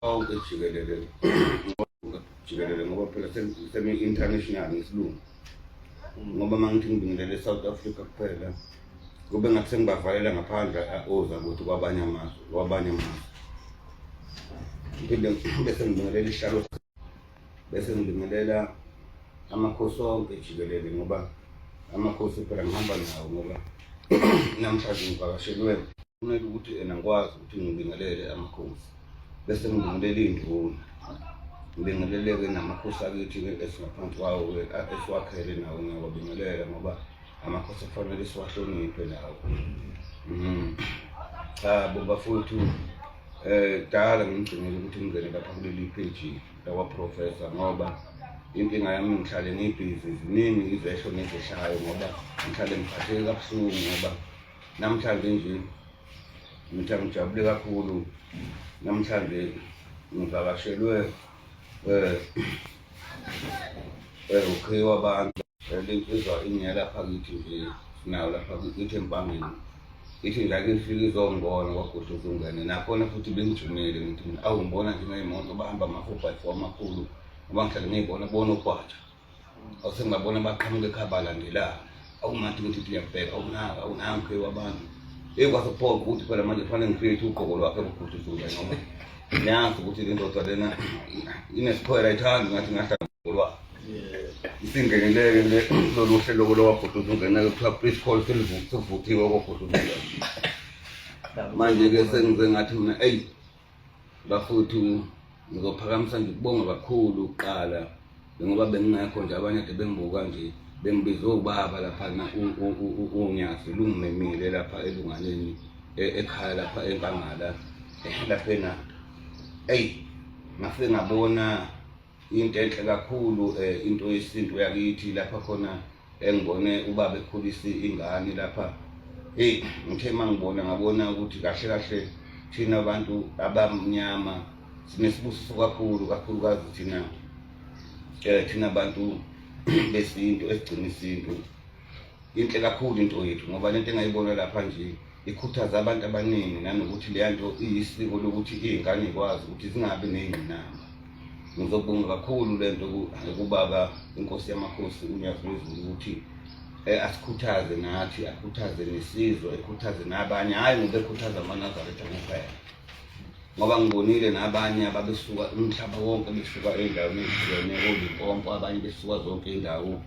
Onke jikelele ngoba phela semi-international ngesilungu. Ngoba uma ngithi ngibingelele e-South Africa kuphela kube ngathi sengibavalela ngaphandle oza kuthi kwabanye amazwe. Ngiphinde bese ngibingelela isihlalo, bese ngibingelela amakhosi onke jikelele ngoba amakhosi phela ngihamba nawo ngoba namhlanje ngivakashelwe kumele ukuthi ngikwazi ukuthi ngibingelele amakhosi. Bese ngibingelela iy'nduna, ngibingelele-ke namakhosi akithi-ke esingaphansi kwawo-ke esiwakhele nawo ngiyawabingelela ngoba amakhosi afanele siwahloniphe nawo. Bo bafowethu dala ngimgcinile ukuthi ngingene lapha kuleli page lakwa-Professor ngoba inkinga yami ngihlale ngibhizi, ziningi izehlo nezeshayo ngoba ngihlale ngiphatheke kabuhlungu ngoba namhlanje nje ngithi ngijabule kakhulu. Namhlanje ngivakashelwe ukhe wabantu lensizwa ingiyala lapha kithi nje sinayo lapha kithi empangeni. Ithi ngake ngifike izongibona kwaGudluza ungene nakhona futhi bengijumile ngithi awu ngibona nje ngey'moto bahamba ama-4x4 amakhulu ngoba ngihlale ngiyibona ukwatsha. Awusengibabona baqhamuka ekhaya balandelana. Awumathi ngithi ngiyabheka awunanga ukhe wabantu. Kwase kuphoqa ukuthi phela manje kufanele ngifike ugqoko lwakhe loGudluza noma ngiyazi ukuthi le ndoda lena inesiphora ayithandi ngathi ngahlala ugqoko lwakhe. Isingeneleke lolu hlelo lwaGudluza ungene kuthiwa please call selivuthiwe kwaGudluza. Manje-ke sengize ngathi mina bafuthu ngizophakamisa nje ukubonga kakhulu ukuqala ngoba bengingekho nje abanye kade bengibuka nje bengibize ubaba laphana uNyasi lungimemile lapha elunganeni ekhaya lapha eNkangala laphena. Ngafike ngabona into enhle kakhulu into yesintu yakithi lapha khona engibone ubaba ekhulisa ingane lapha. Ngithe mangibona ngabona ukuthi kahle kahle thina abantu abamnyama sinesibusiso kakhulukazi thina abantu besintu esigcina isintu. Inhle kakhulu into yethu ngoba lento engayibona lapha nje ikhuthaza abantu abaningi nanokuthi leya nto iyisiko lokuthi iy'ngane zikwazi ukuthi zingabi ney'ngqinamba. Ngizobonga kakhulu lento kubaba inkosi yamakhosi uNyasi wezulu ukuthi asikhuthaze nathi, akhuthaze nesizwe, ekhuthaze nabanye, hhayi ngoba ekhuthaza amaNazaretha kuphela ngoba ngibonile nabanye ababesuka umhlaba wonke besuka ey'ndaweni ezihlukeneyo oLimpopo, abanye besuka zonke iy'ndawo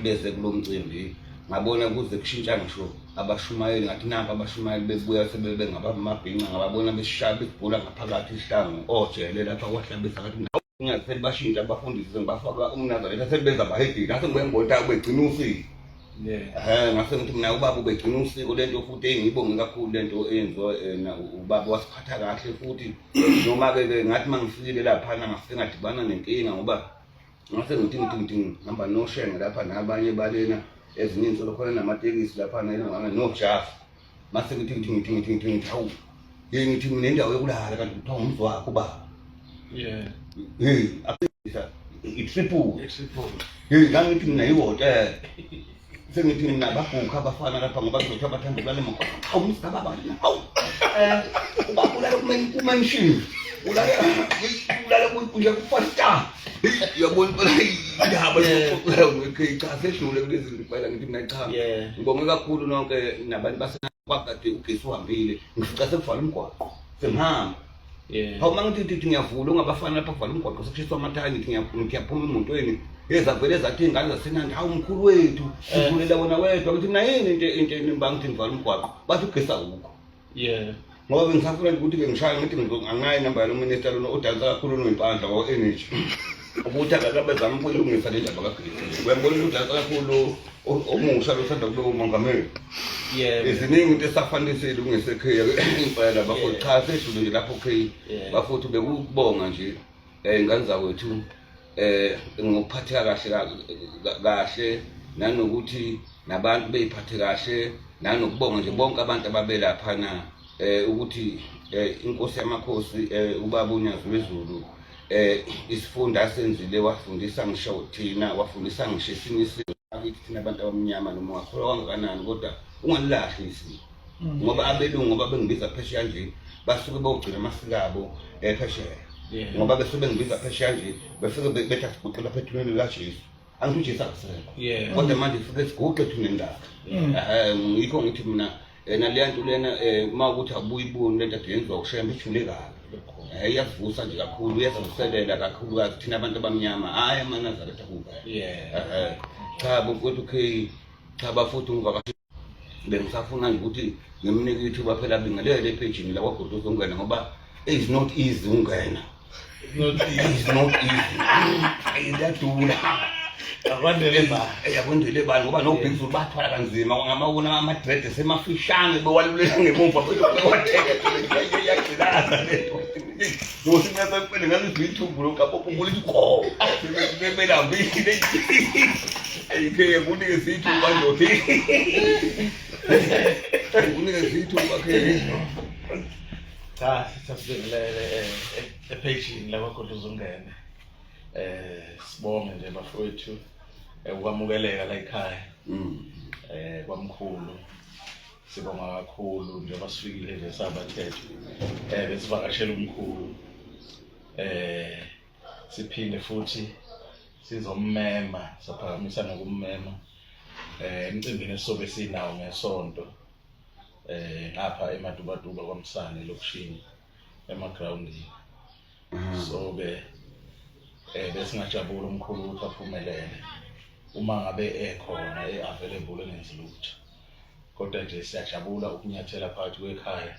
beze kulo mcimbi. Ngabona kuze kushintsha ngisho abashumayeli ngathi nampa abashumayeli bebuya sebebe ngabamabhinca ngababona besishaya besibhula ngaphakathi isihlangu ojele lapha kwahlabisa ngathi selibashintsha abafundisi ngibafaka umNazaretha sebenza abahedini ngase ngibuye ngibona ukuthi begcina usiko. Ngase ngithi mina ubaba ubegcina usiko lento futhi engiyibonge kakhulu lento eyenziwa ubaba wasiphatha kahle futhi noma-ke ngathi uma ngifikile laphana ngafike ngadibana nenkinga ngoba ngase ngithi ngihamba noShenge lapha nabanye balena ezinye insolo khona namatekisi laphana noJafu. Mase ngithi hawu ngithi mina indawo yokulala kanti kuthiwa ngumzwakho ubaba. Itriple. Ngangithi mina ihhotela sengithi mina babhukha abafana lapha ngoba kuzothi abathanda ukulala emakhaya. Hawu msababa hawu ubaba ulala kumanshini ulala kunje ku-4-star. Uyabona phela indaba cha sesidlule kulezi zinto phela ngithi mina cha. Ngibonge kakhulu nonke nabantu basekwakade ugesi uhambile ngifica sekuvala umgwaqo sengihamba. Hawu uma ngithi ngiyavula ungabafana lapha kuvala umgwaqo sekushiswa amathayi ngithi ngiyaphuma emotweni ezavele zathi iy'ngane zasenandi hawu mkhulu wethu sivulela wona wedwa ngithi mina yini into enimba ngithi ngivala umgwaqo bathi ugesi awukho. Ngoba bengisafuna nje ukuthi-ke ngishaya ngithi anginayo inamba yalo minister lona odansa kakhulu noyimpandla kwa-energy ukuthi akakabezama ukuyilungisa le ndaba kagesi. Uyambona udansa kakhulu omusha losanda kube umongameli. Ziningi into esafanele siyilungise ekhaya impela bafowethu cha sedlule nje lapho okay. Bafowethu bekubonga nje iy'ngane zawethu ngokuphatheka kahle nanokuthi nabantu bey'phathe kahle nanokubonga nje bonke abantu ababelaphana ukuthi inkosi yamakhosi ubaba uNyasi wezulu isifundo asenzile wafundisa ngisho thina wafundisa ngisho esinye isizwe akithi thina abantu abamnyama noma ungakholwa kangakanani kodwa ungalilahli isiko ngoba abelungu ngoba bengibiza phesheya nje basuke bogcina amasiko abo phesheya. ngoba bese bengibiza phesheya nje befike bethi asiguqela pha ethuneni likaJesu angithi uJesu akusekho kodwa manje sifike siguqe ethuneni lakhe yikho ngithi mina naleya nto lena mawukuthi abuye iboni lento ade yenziwa ukusheya ithule kabi iyavusa nje kakhulu iyavuselela kakhulukazi thina abantu abamnyama hayi amaNazaretha kuphela cha bokwethu okay cha bafuthu ngivakashi bengisafuna nje ukuthi ngimnike ithuba phela bingelele epage la kwaGodo uzongena ngoba it's not easy ungena it's not easy ayidadula yakwendele bani ngoba noBiggs bathwala kanzima ngamawona amadred semafishane bewalulela ngemumva bewatheka yagcinaza lento ngosingaza kuphela ngazi izithumbu lokapopungula ikho bebelambile ayike kunike izithumbu ndothi kunike izithumbu akhe cha sasibelele epage la kwaGodo uzongena sibonge nje bafowethu ukwamukeleka la ekhaya kwamkhulu sibonga kakhulu njengoba sifikile nje sabathethe besivakashela umkhulu siphinde futhi sizommema saphakamisa nokummema emcimbini esobe sinawo ngesonto ngapha eMadubaduba kwaMsane lokushini emagroundini sobe besingajabula umkhulu ukuthi aphumelele uma ngabe ekhona available ngezilutho kodwa nje siyajabula ukunyathela phakathi kwekhaya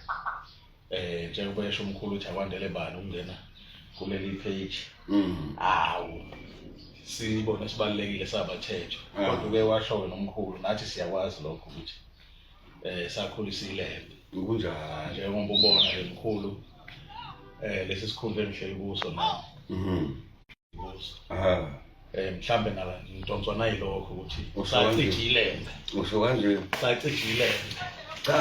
njengoba esho umkhulu ukuthi akwandele bani ukungena kuleli page awu sibone sibalekile sabathetho kodwa ke washo nomkhulu nathi siyakwazi lokho ukuthi sakhulisile kunjani njengoba ubona le mkhulu lesi sikhundla engihleli kuso nawo mhlambe nala ngidonswa nayilokho ukuthi sacijilenda usho kanje sacijilenda cha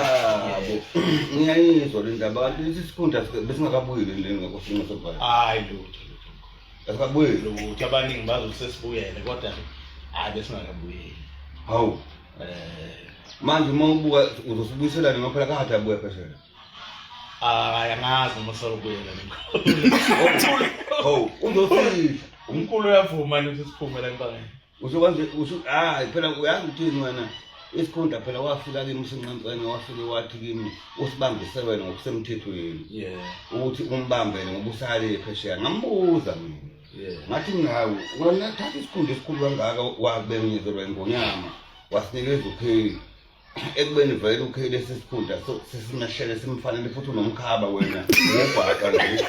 ngiyayizwa le ndaba lesi sikhundla besingakabuyile leni ngakosinga sobhala hayi lutho asakabuyile lutho abaningi bazo sesibuyele kodwa hayi besingakabuyeli hawu manje mawubuka uzosibuyiselana ngoba phela kade abuya pheshela angazi noma salubuyela nomkhulu uzofika umkhulu uyavuma ukuthi siphumele empangeni usho kanje usho phela uyazi ukuthi wena isikhundla phela wafika kimi usenqancane wafike wathi kimi usibambise wena ngokusemthethweni ukuthi umbambele ngoba usale phesheya ngambuza mina ngathi ngawe wena thatha isikhundla esikhulu kangaka wabenyezelwa ingonyama wasinikeza ukheli ekubeni vele ukheli lesi sikhundla sesimashele simfanele futhi unomkhaba wena ngobhaqa nje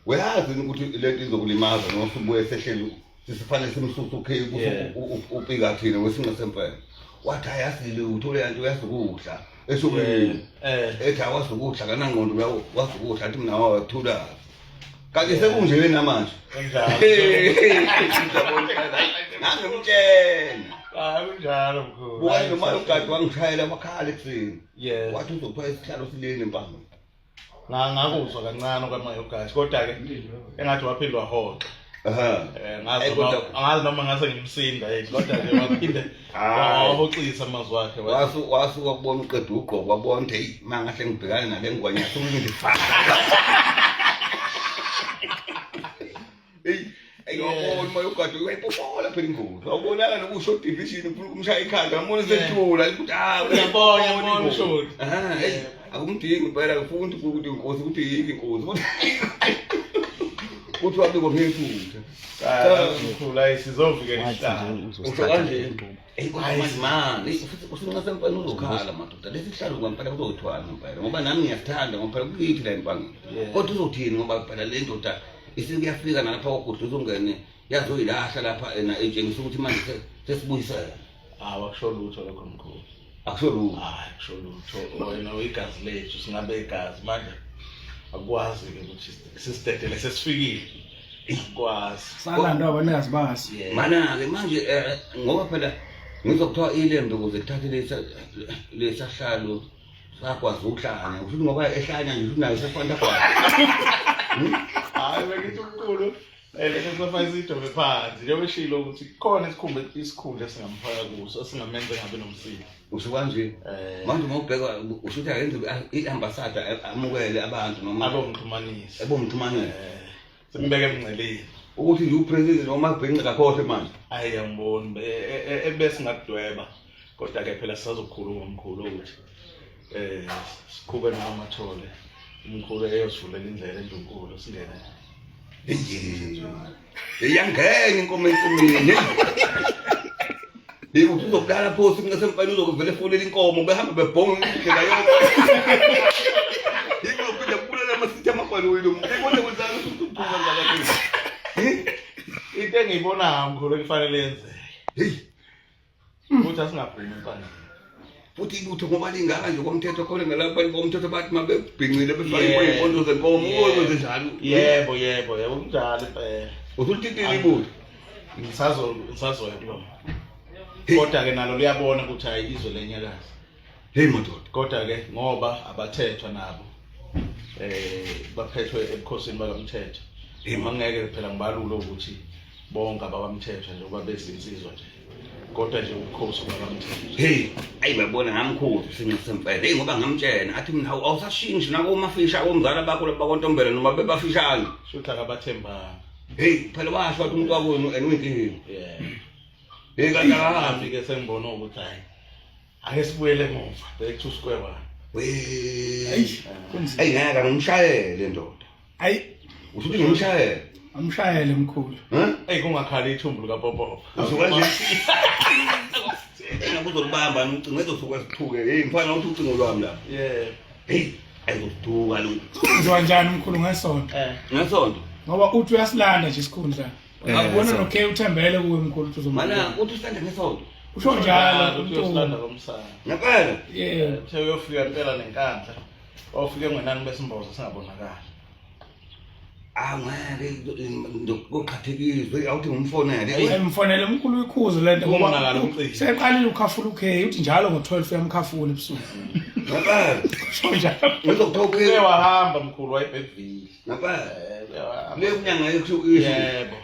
uyazi ukuthi lento izokulimaza noma usubuye sehleli sisifanele simsusa ukheli upika thina wesinqa sempela wathi ayasile uthole yanto uyasukudla esukudla ethi awasukudla kanangqondo la wasukudla athi mina wathula kanti sekunje wena manje ngangimtshela kunjalo mkhulu buka noma ugadi wangishayela amakhala ekuseni wathi uzothiwa isihlalo sileni empangeni ngakuzwa kancane kwamayogathi kodwa ke engathi waphindwa wahoxa angazi noma ngase ngimsinda kodwa nje waphinde wahoxisa amazwi akhe wasuka kubona uqeda ugqoka wabona hey mangahle ngibhekane nale ngwanya sokungifaka ayobona mayogadi uyayipopola phela ingozi awubonaka nokusho division ufuna ukumshaya ikhanda ngambona sethula ukuthi uyabona ushoti akumdingi phela ufundi ukuthi inkosi ukuthi yiki inkosi ukuthi wabikwa ngephutha mkhulu ayi sizovikela isihlalo kanje man usungasemfana uzokhala madoda lesihlalo ngempela kuzothwala ngempela ngoba nami ngiyasithanda ngoba phela kuyithi la empangeni kodwa uzothini ngoba phela le ndoda isikuyafika nalapha kwaGodo uzongene yazoyilahla lapha etshengisa ukuthi manje sesibuyisela akusho lutho lokho mkhulu akusho lutho akusho lutho wena igazi lethu singabe igazi manje akwazi ukuthi sisitedele sesifikile akwazi salanda abanikazi basi mana ke manje ngoba phela ngizokuthiwa ilembe ukuze lithathe lesahlalo sakwazi ukuhlanya ufuthi ngoba ehlanya nje ufuthi nayo sefanta kwayo hayi bengithi umkhulu lesofa isidove phansi njengoba eshilo ukuthi khona isikhundla esingamphaka kuso esingamenza ngabe nomsindo Usho nje manje mawubheka ushuthi ayenze iambassador amukele abantu noma abomxhumanisi ebomxhumanisi simbeke emnceleni ukuthi nje upresident noma ubhenqe kakhohle manje hayi angiboni ebese ngakudweba kodwa ke phela sisazokhuluma umkhulu ukuthi sikhube namathole umkhulu eyosivulela indlela endunkulu singene eyangena inkomo ensimini Yebo uzokudala phosi ngasempani uzokuvela efolela inkomo behamba bebhonga indlela yonke. Yebo phela kubulela amasithi amabhalo wena ubone kwenzani usuphuka ngakho. Into engiyibona mkhulu kufanele yenzeke. Hey. Ukuthi asingaphumi impani. Futhi ibutho ngoba lingaka nje komthetho khona nalapha komthetho bathi mabebhinqile befake impondo zenkomo ukwenze njalo. Yebo kunjalo impela. Uthulithile ibutho. Ngisazoya kulona. Kodwa ke nalo liyabona ukuthi hayi izwe lenyakazi. Hey madoda. Kodwa ke ngoba abathethwa nabo baphethwe ebukhosini bakamthetho. Ngeke phela ngibalule ukuthi bonke abakamthetho nje kuba bezinsizwa nje. Kodwa nje ubukhosi bakamthetho. Hey, ayi babona ngamkhosi singesempela. Hey ngoba ngamtshena athi mina awusashinji nako mafisha omzala bakho labakontombela noma bebafishane. Shutha akabathembanga. Hey, phela washo ukuthi umuntu wakwenu enwinkingi. Yeah. Hey kanti ke sengibona ukuthi hayi ake sibuyele emuva back to square one. Hey ngeke ngimshayele ndoda. Hayi Usuthi ngimshayele. Amshayele mkhulu. Hey kungakhali ithumbu likaPopo. Usuka nje. Ngakuzolibamba ucingo ezosuka sithuke. Hey mfana uthi ucingo lwami la. Yeah. Hey ayizothuka lo. Uzwa njani mkhulu ngesonto? Ngesonto. Ngoba uthi uyasilanda nje isikhundla. Akubona nokhe uthembele kuwe mkhulu uzomana. Mana uthi usanda ngesonto. Usho njalo uthi usilanda komsana. Ngempela. Yeah. Uthe uyofika impela nenkandla. Ofike ngwenani besimbozo singabonakala. Ngeke ngokukhathekizwe awuthi ngumfonele. Ayimfonele umkhulu ikhuzo lento Ubonakala umciki. seqalile ukhafula ukhe uthi njalo ngo12 uyamkhafula ebusuku. Ngempela. Usho njalo. Ngizokuthoka wahamba mkhulu wayebhevile. ngempela. Uyahamba. Le kunyanga yethu Yebo.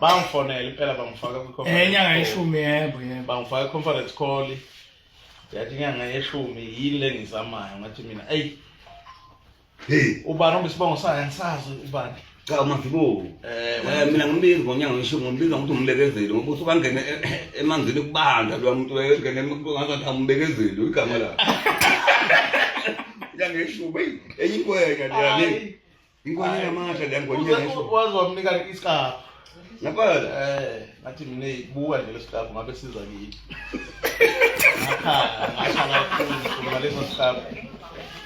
Bangifonela impela bangifaka kwi-conference. Enyanga yeshumi yebo. Bangifaka i-conference call. Yathi inyanga yeshumi yini le ngizamayo ngathi mina hey ubani obisibongo sayo ngisazi ubani cha mazibo mina ngimbiza ngonyanga ngisho ngimbiza ukuthi umbekezeli ngoba usuka ngene emanzini kubanda lo muntu engene ngazathi ambekezeli igama la yangeshuba eyikwenya le inkwenya yamasha le ngonyanga ngisho wazomnika isikhafu ngempela ngathi mina ibuka nje lesikhafu ngabe siza kimi ngakhala kakhulu ngaleso sikhafu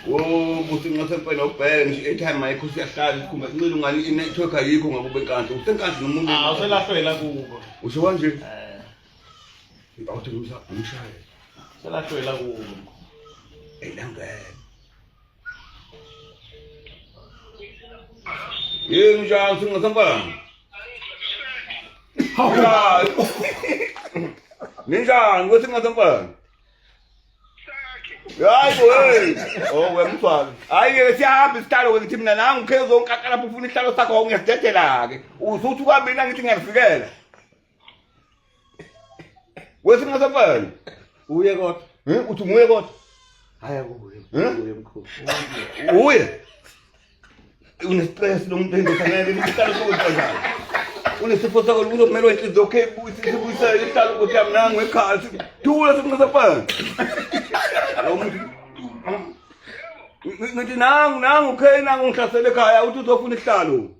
muthi ngasempela ubheke nje etime ayikho siyahlala ikhumba incile ungani inetwork ayikho ngabe benkandla usenkandla nomuntu uselahlwela kubo usho kanje awuthi ngimshaya uselahlwela kubo elangeke yini njalo singasempela hayi ninjani kwethi ngasempela hayi boy wemthwala hayi siyahamba isihlalo ngithi mina nangu khezo onkaka lapho ufuna isihlalo sakho ngiyadedela ke usuthi kwamina ngithi ngiyafikela wethi ngasafana uye kodwa uthi muye kodwa hayi akubuye mkhulu uye unestress lo muntu engifanele isihlalo sokuzenza unesifo sakho uzomela wenhliziyo okay sibuyisa isihlalo ukuthi yami nangu ekhaya thula singasafana ngithi nangu okay nangu ngihlasele ekhaya uthi uzofuna isihlalo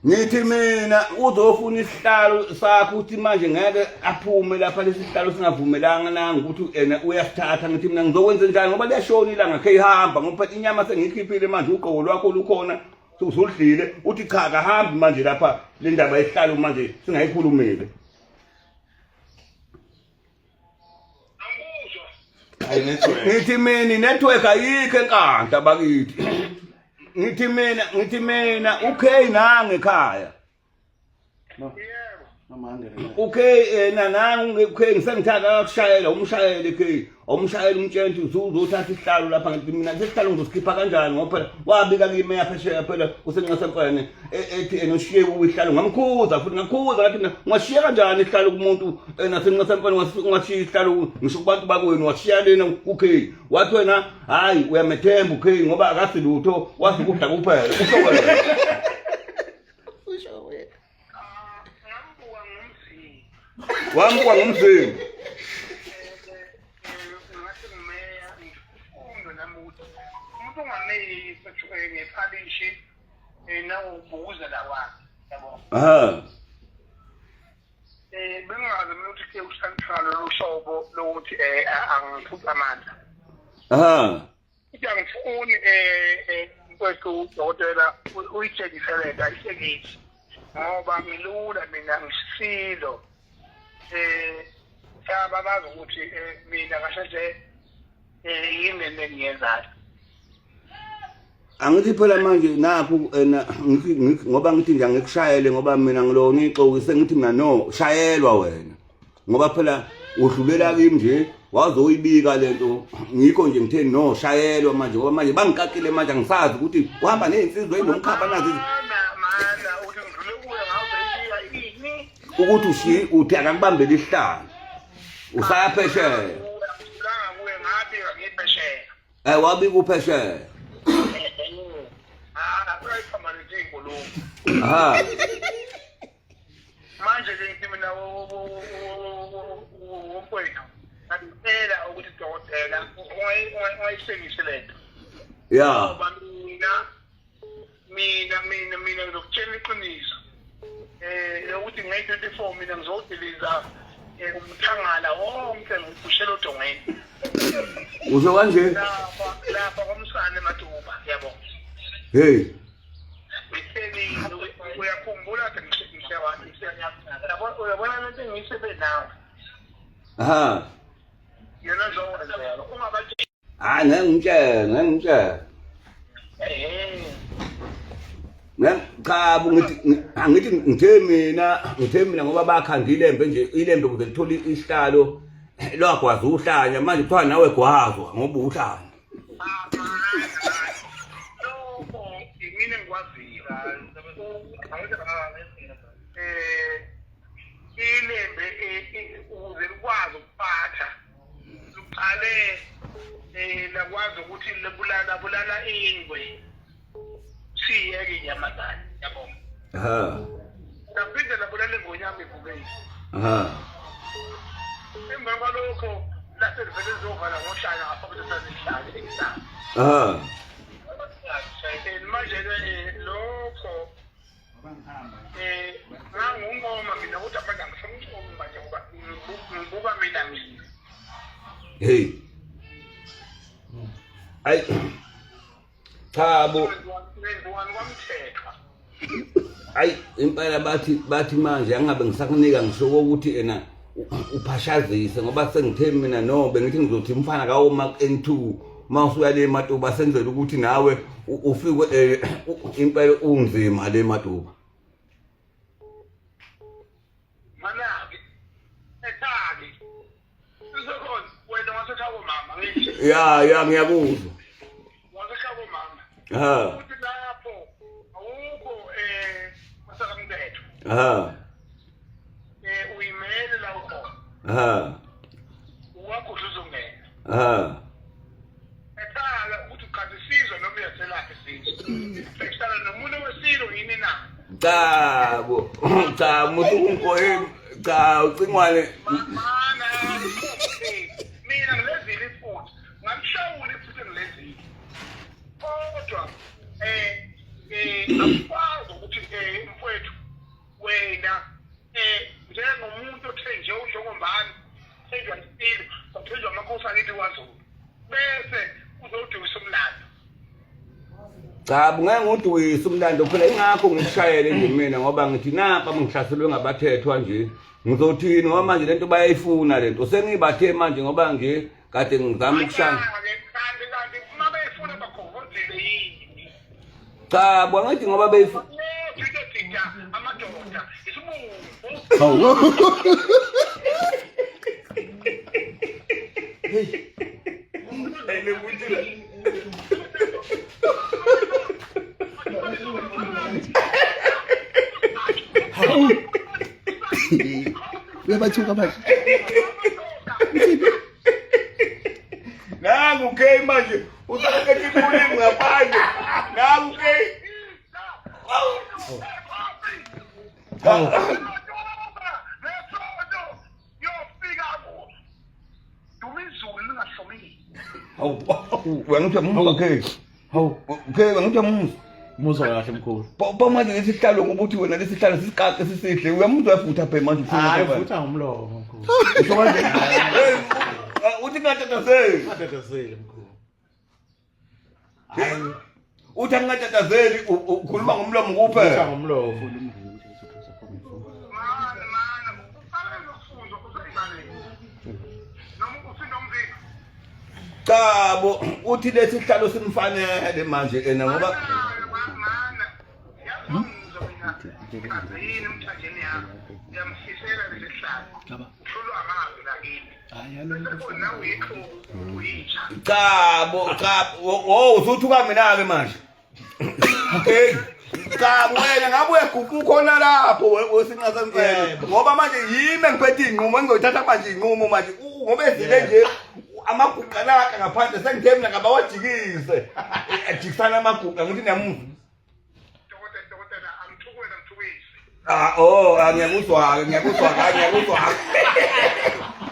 ngithi mina uzofuna isihlalo sakho uthi manje ngeke aphume lapha lesi sihlalo singavumelanga nangu ukuthi ena uyasithatha ngithi mina ngizokwenza njani ngoba liyashona ilanga khe ihamba ngoba inyama sengikhiphile manje uqobo lwakho lukhona usulidlile uthi cha kahambi manje lapha le ndaba yesihlalo manje singayikhulumile hayi network ngithi mina network ayikho enkandla bakithi ngithi mina okay nange ekhaya Okay nanangu okay ngisengithatha ukushayela umshayeli okay umshayeli umtshela ukuthi uzothatha isihlalo lapha ngithi mina isihlalo ngizosikhipha kanjani ngoba phela wabika kimi yaphesheya phela usenqasemfane ethi enoshiye uyihlalo ngamkhuza futhi ngakhuza ngathi ngashiya kanjani isihlalo kumuntu nasenqasemfane ngashiya isihlalo ngisho kubantu bakwenu washiya lena okay wathi wena hayi uyamethemba okay ngoba akasilutho wasukudla kuphela kusho wena wambuka ngumzimba ngathi ngimeya ngifundo nami ukuthi umuntu ongameyi ngephalishi nawubuza la wakhe yabo bengazi mina ukuthi usanhlalo lohlobo lokuthi angiphupha amandla ukuthi angifuni mfowethu udokotela uyitshekisele ayisekithi ngoba ngilula mina ngisilo bazi ukuthi mina kahle nje yini engiyenzayo angithi phela manje nakho ngoba ngithi nje ngikushayele ngoba mina ngilona ixoki sengithi mina no shayelwa wena ngoba phela udlulela kimi nje wazoyibika lento ngikho nje ngithe no shayelwa manje ngoba manje bangikakile manje angisazi ukuthi uhamba nezinsizwa enomkhaba nazi mana uthi ngidlule kuwe ngawuzeyibika yini ukuthi uthi akakubambela isihlalo usayaphesheya kuye ngabika ngiphesheya wabika uphesheya ayiphamanise inkulumo manje-ke ngithi mina womfowethu ngicela ukuthi dokotela ungayisengise lento ngoba mina ngizokutshela iqiniso ukuthi ngeyi-24 mina ngizodiliza umthangala wonke ngikushela odongweni usho kanje lapha komsane Matuba yabona hey uyakhumbula uyabona lento engiyisebe nawe yona zowenzela ungabatshela ngangimtshela cha angithi ngithe mina ngoba bakhanda ilembe nje ilembe ukuze lithole isihlalo lwagwaza uhlanya manje kuthiwa nawe gwazwa ngoba uhlanya mina ngikwaziyo ilembe ukuze likwazi ukuphatha luqale lakwazi ukuthi libulala ingwe siyeke inyamazane yabona naphinde labulala ingonyama ivukile emva kwalokho laselivele lizovala ngohlanya ngapha ukuthi sasihlale ekusasa manje-ke lokho ngangungoma mina ukuthi abantu angisamcomi manje ngoba ngibuka mina hey ayi chabo kwamthethwa ayi impela bathi manje angabe ngisakunika ngisho ukuthi ena uphashazise ngoba sengithe mina no bengithi ngizothi umfana kawo mark N2 mawusuya le Matuba senzele ukuthi nawe ufike impela unzima le Matuba manake ekhali uzokhona wena wasekhaya mama ngithi ya ngiyakuzwa wasekhaya mama ukuthi lapho awukho masakamthetho uyimele la ukhona wakho uzongena ekhaya ukuthi uqhaza isizwe noma uyaselapha isizwe sekuhlala nomuntu wesilo yini na cha mutu unkoyeni cha ucingwane mana mina ngilezile ifuthi ngamshawula ifuthi ngilezile kodwa akwazi ukuthi mfowethu wena njengomuntu othe nje ujokombani sejwa isilo saphezwa amakhosi akithi kwaZulu bese uzodukisa umlando cha ngeke nguduyisa umlando phela ingakho ngikushayele nje mina ngoba ngithi napa ngihlaselwe ngabathethwa nje ngizothini ngoba manje lento bayayifuna lento sengibathe manje ngoba nje kade ngizama ukushaya kanti uma beyifuna bakhonzile yini cha ngithi ngoba beyifuna amadoda isibungu Hawu. Ayile muthi Uyabathuka manje. Nangu ke manje usakhethe ibulini ngaphandle. Nangu ke. Hawu, wangithe musa okay. Hawu. Okay, wangithe musa. Musa kahle mkhulu. Ba manje lesihlalo ngokuthi wena lesihlalo sisikake sisihle. Uyamuzwa futha phe manje ufuna Hayi ukuba. futha ngomlomo mkhulu. Usho manje. Uthi ngatatazeli. Ngatatazeli mkhulu. Uthi angatatazeli ukhuluma ngomlomo Futha kuphela. ngomlomo. Chabo, uthi lesihlalo simfanele manje ena ngoba Chabo, usuthuka mina ke manje. Okay. Chabo wena ngabe uyaguqa ukhona lapho wesinqasemfele. Ngoba manje yimi engiphethe inqumo engizoyithatha manje inqumo manje ngoba ezile nje amaguqa laka ngaphandle sengithe mina ngabawajikise. Ajikisana amaguqa ngithi niyamuva.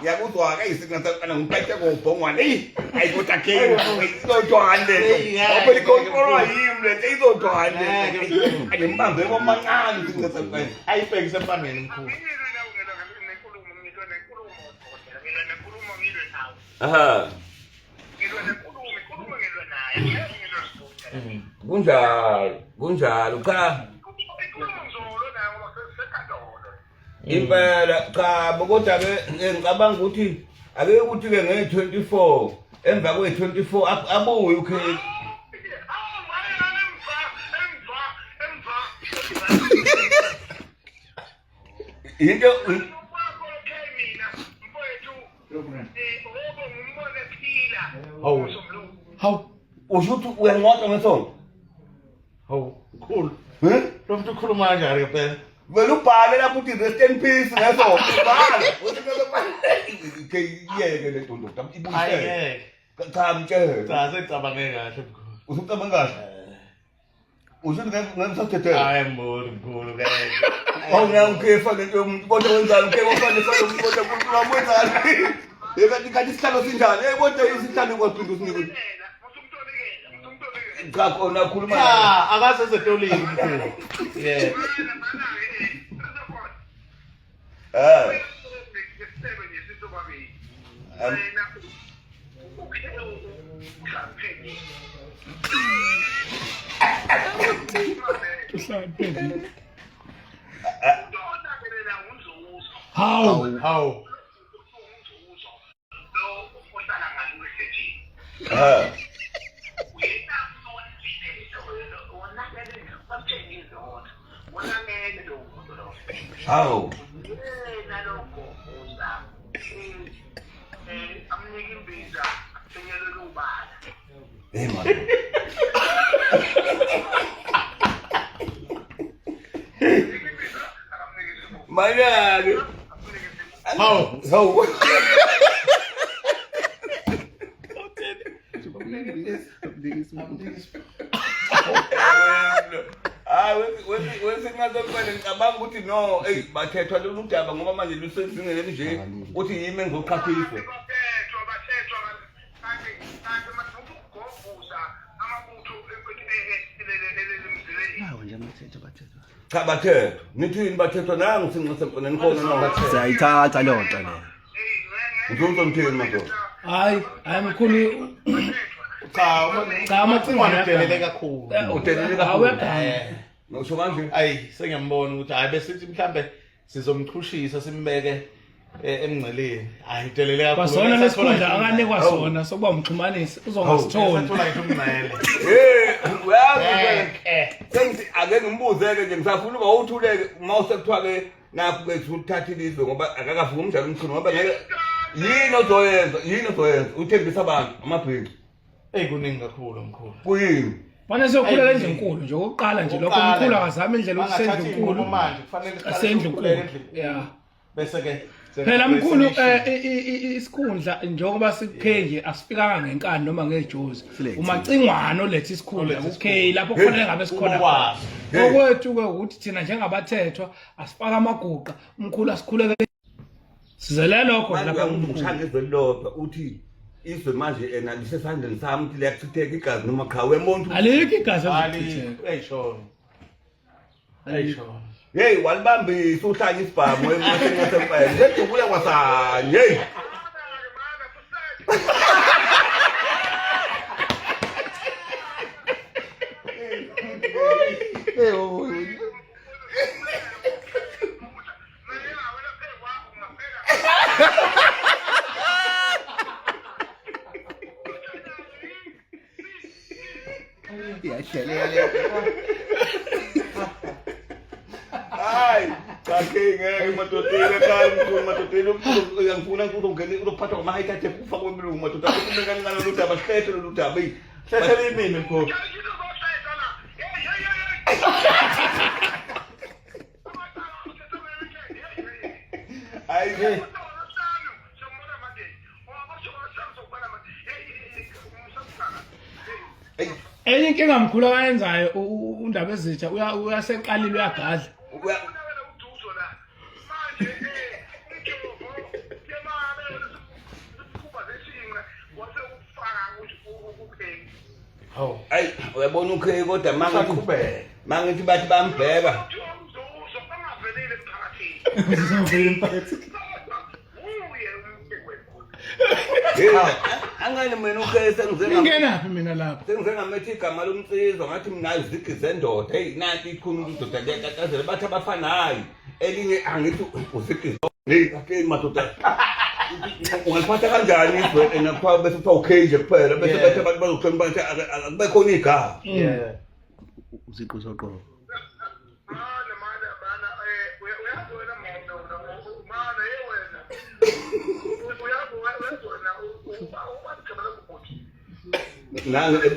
Ngiyakuzwa ke isinqasemfele ngiphethe ngobhongwane. Ayikho akhe. Izodwande. Ngoba ikontrol yimi le izodwande. Angibambe komancane isinqasemfele. Ayibhekise empangeni mkhulu. Aha. Kunjalo cha. Impela cha kodwa ke ngicabanga ukuthi ake ukuthi ke nge24 emva kwe24 abuye okay. Into Hawu. Hawu. ushuthi uyanqoqa ngesonto. Hawu. Mkhulu. Lo muntu ukhuluma kanjani phela? Vele ubhale lapho uthi rest in peace ngesonto. Bhala. Uthi ke yeke le nto ibuyisele. Ayeke. Cha mtshela. Cha secabange kahle mkhulu. Usucabanga kahle. Ushuthi ngisathethe. Hayi mboni mkhulu ke. Awungiyangikhefa lento yomuntu kodwa wenzani ke ngofanele fana umuntu kodwa wenzani. Yekathi isihlalo sinjani? Kodwa isihlalo kwaphinde usinike. Cha khona khuluma. Cha akaze setolini mkhulu. Yeah. How? How? Hey man. Manyaga. How? Wesinqasemfele ngicabanga ukuthi no, bathethwa lolu daba ngoba manje lusezingeni nje uthi yimi engizoqhathiswa. Cha bathethwa. Nithini bathethwa nangu sinqasemfele nikhona nawo. Sayithatha lo nto le. Uzonto mthini madoda. Hayi mkhulu Cha amacingwane adelele kakhulu. Udelele kakhulu. Ngisho manje Ayi sengiyambona ukuthi hayi besithi mhlambe sizomqhushisa simbeke emngceleni. Hayi delele kakhulu. Kwasona lesikhundla akanikwa sona sokuba umxhumanisi uzongasitholi. Uthola ngisho umngcele. uyazi sengithi ake ngimbuze ke nje ngisafuna ukuba uthuleke mawusekuthiwa ke nakho ke uthatha ilizwe ngoba akakafuna umdlalo omkhulu ngoba ngeke yini ozoyenza uthembisa abantu amabhinqa kuningi kakhulu mkhulu kuyini Manje sokhula lendlu enkulu nje okokuqala nje lokho umkhulu akazama indlela yokusendla enkulu manje kufanele asendla enkulu yeah bese ke phela mkhulu isikhundla njengoba sikuphenje asifikanga ngenkani noma ngejozi umacingwana oletha isikhundla okay lapho khona ngabe sikhona okwethu ke ukuthi thina njengabathethwa asifaka amaguqa umkhulu asikhuleke sizele lokho lapha umshanga ezolodwa uthi izwe manje ena lisesandleni sami ukuthi liyachitheka igazi noma khawe umuntu alikho igazi ayishona hey walibambisa uhlanya isibhamu emasengasempela ledubula kwasanye hey Ay, ngeke matotela kanti matotela ngifuna ukungena ukuphatha kwamahayithathe kufa kwemlungu matotela kufuneka lolu abasithethe lolu daba Hlethela imini mkhulu hayi enye inkinga mkhulu ayenzayo undaba ezitsha uyaseqalile uyagadla Ay, uyabona ukheke kodwa mangithi bathi bambheka angani mina ukheke sengizengenaphi mina lapho sengizengamethi igama lomnsizwa ngathi mina izigi zendoda hey nanti ikhona indoda leyatatazela bathi abafanayo elinye angithi uzigi hey ake madoda ungaphatha kanjani izwe enakho bese kuthiwa okay nje kuphela bese bethe abantu bazokhona bathi akubekho igama uziqo soqo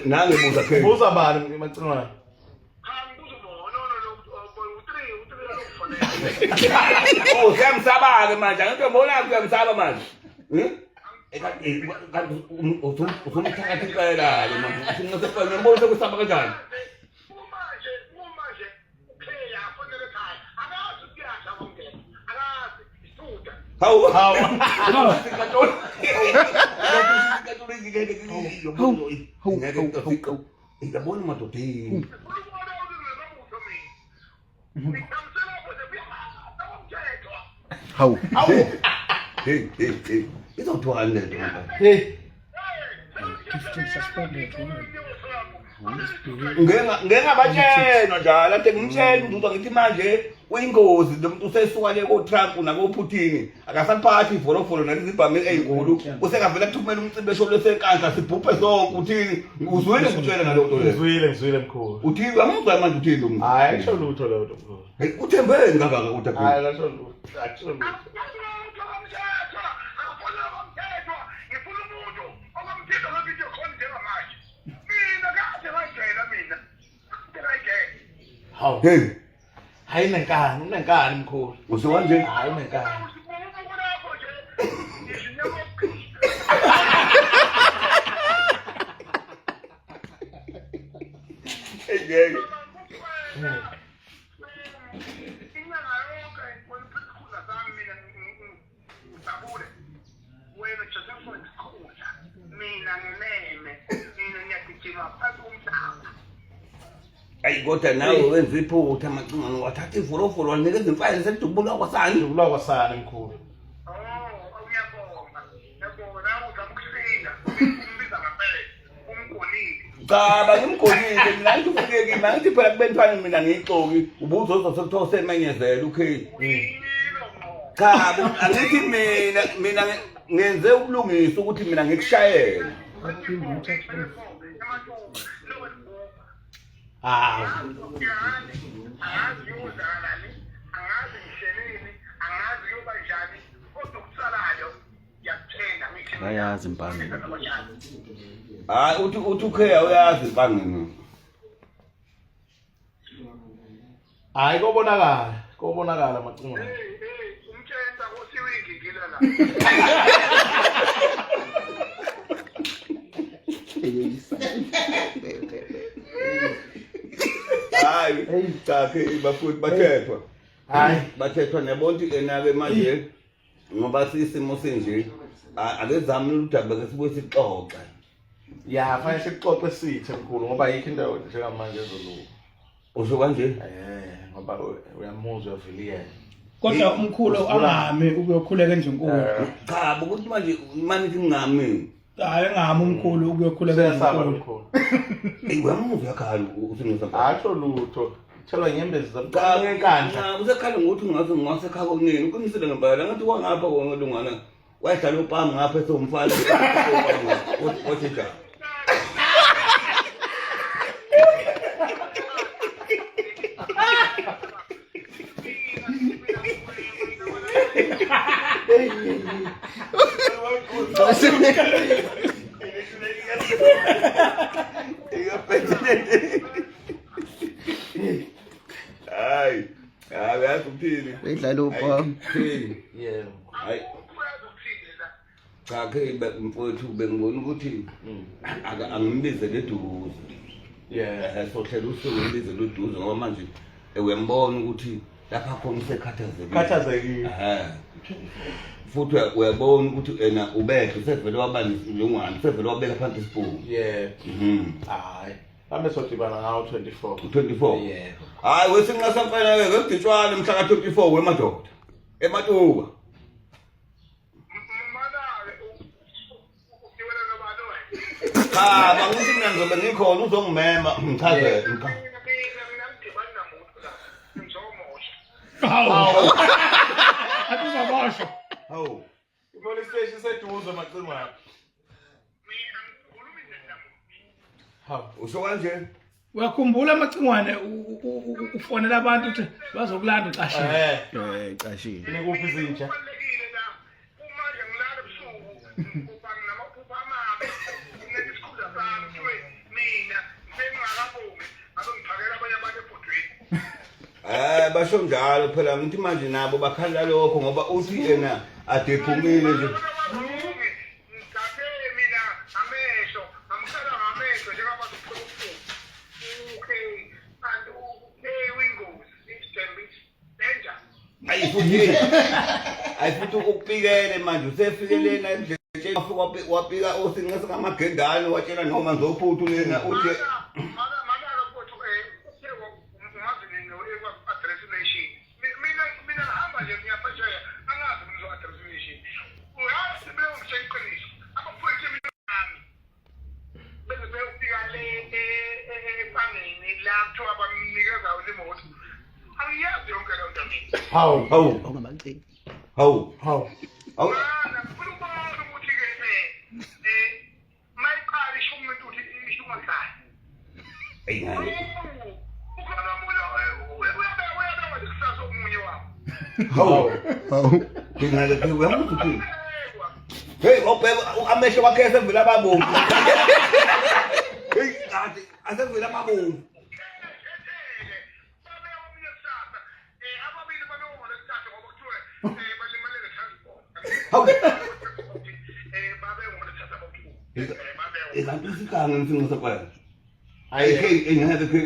nange buza ke buza bani macingwana oh siyamsaba ke manje angithi mbona kuyamsaba manje usumthakathi phela ke manje singasefana mbona sekusaba kanjani hawu ngiyabona madodeni hawu hey izothiwani lento ngengabatshenwa njalo ade ngimtshela umuntu ngithi manje uyingozi lo muntu usesuka le ko-Trump nako-Putin akasaphathi ifolofolo nalizibhamu ezinkulu usengavela kuthumela umcimbi esho lesenkandla sibhubhe sonke uthini uzwile ngikutshela ngaleyo nto leyo ngizwile mkhulu uthini amuzwa manje uthini lo muntu hayi akusho lutho leyo nto mkhulu uthembeni kangaka uthi hayi akusho lutho hawu hey hayi unenkani mkhulu usiwanje hayi unenkani ngeke ayi kodwa nawe wenza iphutha amacingwana wathatha ifolofolo wanikeza imfayile sedubula kwasani dubula kwasani mkhulu cha bangimgolile mina ngithi ufike kimi angithi phela kubentwana mina ngiyixoki ubuzozo sekuthiwa usemenyezela okay cha angithi mina ngenze ukulungisa ukuthi mina ngikushayele hawu kanjani kodwa ukusalayo yakuthenga ngithi Ayazi impangeni. Hayi uthi ukhe uyazi impangeni. Hayi kobonakala macingwane. umtshenta kosiwingigila la Hayi cha ke bafuthi bathethwa. Hayi Bathethwa nebonke enake manje ngoba sisimo senje akezami udaba ke sibuye sixoxe. ya fanele sixoxe sithe mkhulu ngoba yikho indawo njengamanje ezoluka. Usho kanje? Ngoba uyamuzwa uviliyela. Kodwa umkhulu angami ukuyokhuleka endlunkulu. Cha ukuthi manje ngingami. Hayi ngami umkhulu ukuyokhuleka Siyasaba endlunkulu. mkhulu. Uyamuzwa yakhala usingisa. Asho lutho. Thelwa inyembezi zamqala enkandla. Usekhale ngokuthi ngasekhaya konini uqinisile ngempela ngathi kwangapha kwangolungwana wayehlala upami ngapha esomfana othi cha Hayi, yazi uphili. Uyidlala upha. Yebo. Hayi. Cha ke mfowethu bengibona ukuthi angimbize leduze. Yeah. Sohlela usuku ngibize leduze ngoba manje uyambona ukuthi lapha khona usekhathazekile. Khathazekile. Futhi uyabona ukuthi ena ubethe usevele wabani njengwani usevele wabeka phansi isipho. Yeah. Hayi. Ame sodibana ngawo 24. 24. Yeah. Hayi wesinqasamfana ke ngiditshwana mhla ka 24 wemadoda. Ematuba. Cha bangithi mina ngizobe ngikhona uzongimema ngichazele. Hawu. Atuzabasho. Hawu. Police station seduze macingwane. Hawu. Usho kanje? Uyakhumbula amacingwane ufonela abantu ukuthi bazokulanda ucashile. Cashile. Nikuphi izinja? Basho njalo phela ngithi manje nabo bakhala lokho ngoba uthi yena adephumile nje. Ayifuthi ukupikele manje usefikele la endleleni wapika osinqesa kamagendane watshela noma ngizophuthu lena uthi Hawu. Ongamancane. hawu ngingale ke uyamuthi hey obheka amehlo wakhe esevela ababomvu hey asevela ababomvu Ikanti sikange ngisinqisa kwayo.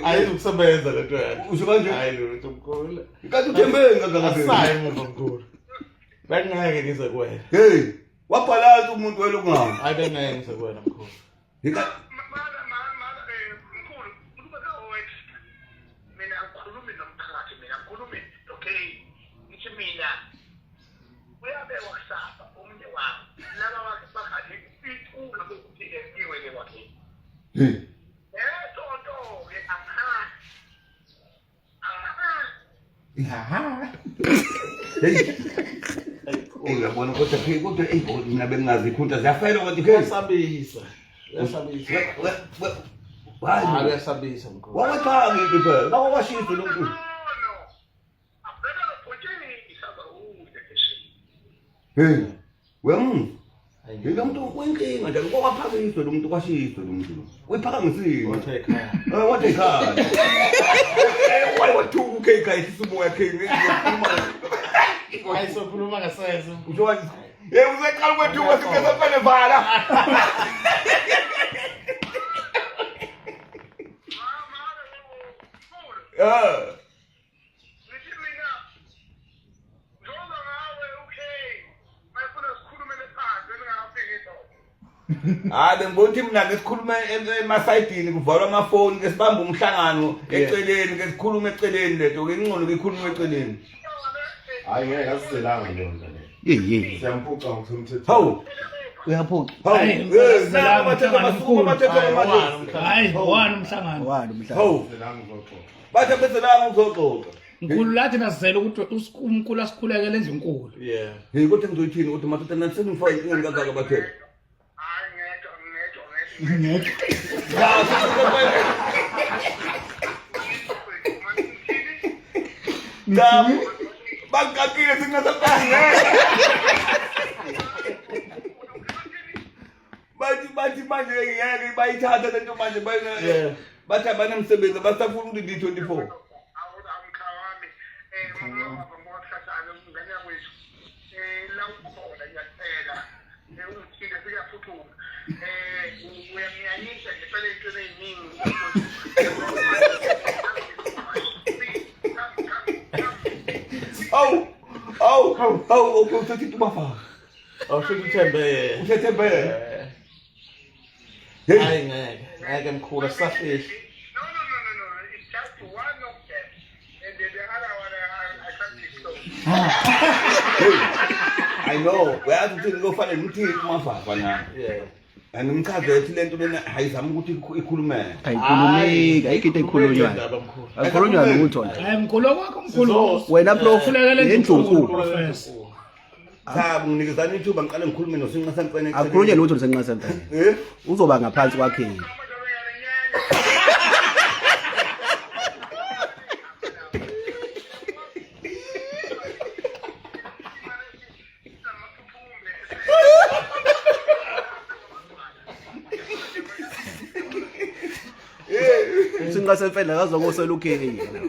Ayizukusebenza lento yakhe. Usho kanje? Hayi lutho mkhulu. Kanti uthembe kangakanani? Asayi emuva mkhulu. Bengeke ngize kuwena. Hey, wabhalaza umuntu welungana. Hayi bengeke ngize kuwena mkhulu. Uyabona kodwa ke kodwa mina bengazi ikhunta ziyafela kodwa ke Uyasabisa. hayi Uyasabisa mkhulu. wawathanga into phela bawashisa lo muntu Hey, wemu. Lo muntu wenkinga nje lokwaphakiswe lo muntu kwashiswe lo muntu. Wephakamisile. Wathe ekhaya. Wathi ekhaya. Why wathuka ukheka isimoya khenge. Ayisokhuluma ngasese. Ujowa. Uzeqala kwethuka sikese fane vala. Bengibona ukuthi mina ngesikhuluma emasayidini kuvalwa amafoni ke sibamba umhlangano eceleni ke sikhuluma eceleni leto ke ingcono ke ikhuluma eceleni. Hayi ngeke asizelanga leyo nto leyo. Yey. Siyampuca ngomthetho. Hawu. Uyaphuca. Hayi, hayi, wani umhlangano. Wani umhlaba. Hawu. Asizelanga uzoxoxa. Bathe beselanga uzoxoxa. Nkulu lathi nasizela ukuthi umkhulu asikhulekele endlu enkulu. Yeah. Hey kodwa ngizoyithini ukuthi mathata nasengifaka ingane kangaka bathe. Damu bangakile singasapanga. Bathi manje ngeke bayithatha lento manje bayina. Bathi abanemsebenzi basafuna ukuthi di24. Oh, uthi tubafaka. Awusho uthembe. Uthembe. Hayi ngeke mkhulu asafihli. No. It's just one of them. And the other one I can't disclose. I know. Uyazi ukuthi ngofanele ukuthi kumafaka na. Yeah. Animchaze ethi lento lena hayizama ukuthi ikhulume. Ayikhulumeki, ayikho into ekhulunywayo. Ayikhulunywa lutho nje. Hayi mkhulu wakho mkhulu. Wena prof Khulekele endlu endlu enkulu. professor. Cha nginikizana ithuba ngiqale ngikhulume nosinqa santsene. Akukhulunywe lutho lisenqa sentana. Uzoba ngaphansi kwakhe. Usinqa semfela akazokosela ukheke yena.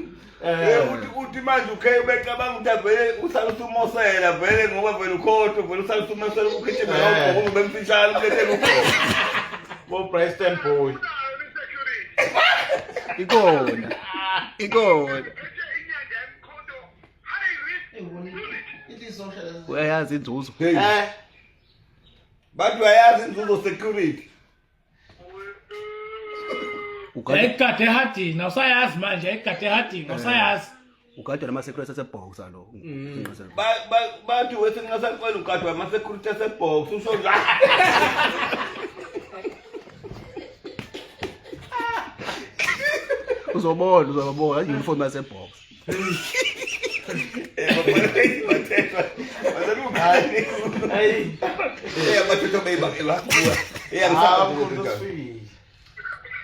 Uthi manje ukhe becabanga ukuthi vele usala usumosela vele ngoba vele ukhoto vele usala usumosela ukukhithima yonke ngoba bemfishana kulethela ukhoto. Bo Preston boy. Ikona. Uyayazi inzuzo. Bathi uyayazi inzuzo security. Ekade hadini awusayazi manje ekade hadini awusayazi. Ukade nama security asebox alo. Bathi wese ngingasaqala ukade ama security asebox usho nje. Uzobona uniform yasebox. Hey. Bathetho beyibakela kuwa. Mkhulu sweet.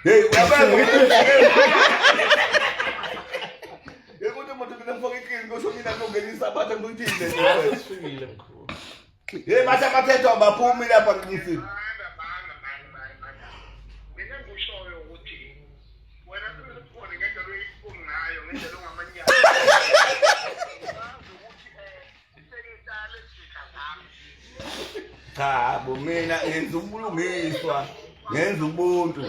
Hey, uyabona. Yekuthi umuntu ngifaka iqini kusho mina ngongenisa bathe ngikuthile. Sifile mkhulu. Hey, bathetho abaphumi lapha ngisini. Mina ngishoyo ukuthi wena ukhona ngendlela oyifunga ngayo ngendlela ongamanyala. Sekitale sikazami. Cha, bo mina ngenza ubulungiswa, ngenza ubuntu.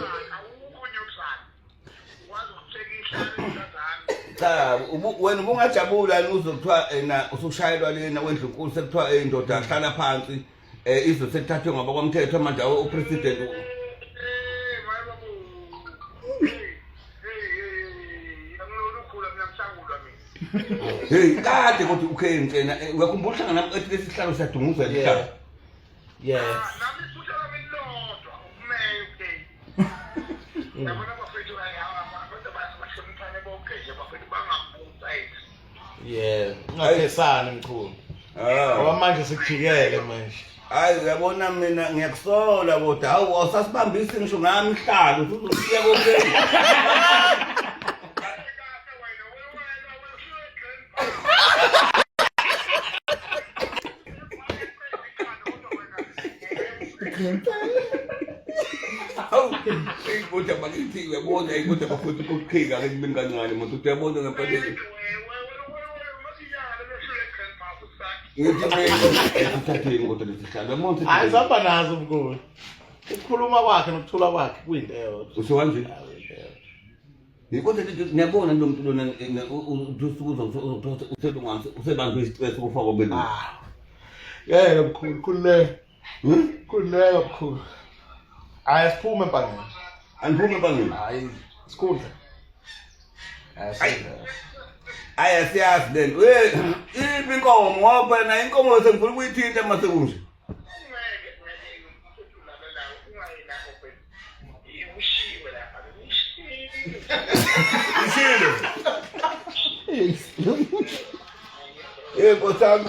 Cha, wena ubungajabula uzokuthiwa ena usushayelwa lena wendlu nkulu sekuthiwa indoda ahlala phansi izo sekuthathwe ngoba kwamthetho manje upresident. Hey, kade kodwa ukhe ngena uyakhumbula uhlangana nami ethi lesihlalo siyadunguza lihlalo. Yeah. Nami futhi lami lodwa umeke. Yabona bafethu abantu abahloniphane bonke nje bafethu bangabuza ethi. Yeah. Ngaphesana mkhulu. Ngoba manje sikujikele manje. Hayi uyabona mina ngiyakusola kodwa hawu awusasibambisi ngisho ngami ihlalo uzosiya konke. Hawu, ibuta bakithi uyabona ibuta bafuthi ukukhika ke kimi kancane umuntu uyabona ngempela. Ngithatheni kodwa lesihlalo. Umuntu Hayi sihamba nazo mkhulu. Ukukhuluma kwakhe nokuthula kwakhe kuyinto eyodwa. usho kanje. Ngikho nje ngiyabona lo muntu lona usukuza uselungase usebantu istress ukufaka obelini. Yeke mkhulu khululeke. Khululeke mkhulu. Hayi siphume empangeni. Aniphume empangeni. Hayi sikhundla. Aya siyazi then. We ipi inkomo ngoba na inkomo sengifuna ukuyithinta mase kunje. Ishilo. Nkosami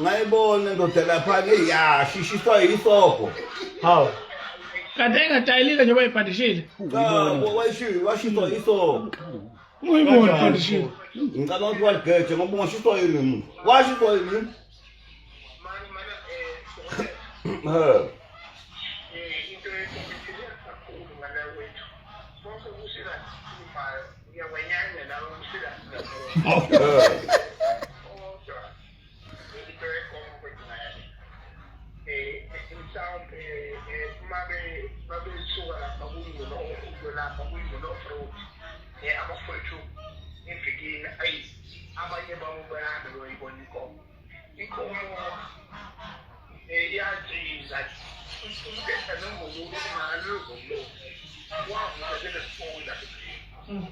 ngayibona ndoda lapha ke ya shishiswa yisopho. Hawu. Kanti engatayilile nje bayibhandishile. Washiswa yisopho. Uyibona ibhandishile. Ngicela ukuthi waligeje ngoba ungashiswa yini umuntu. Washiswa yini?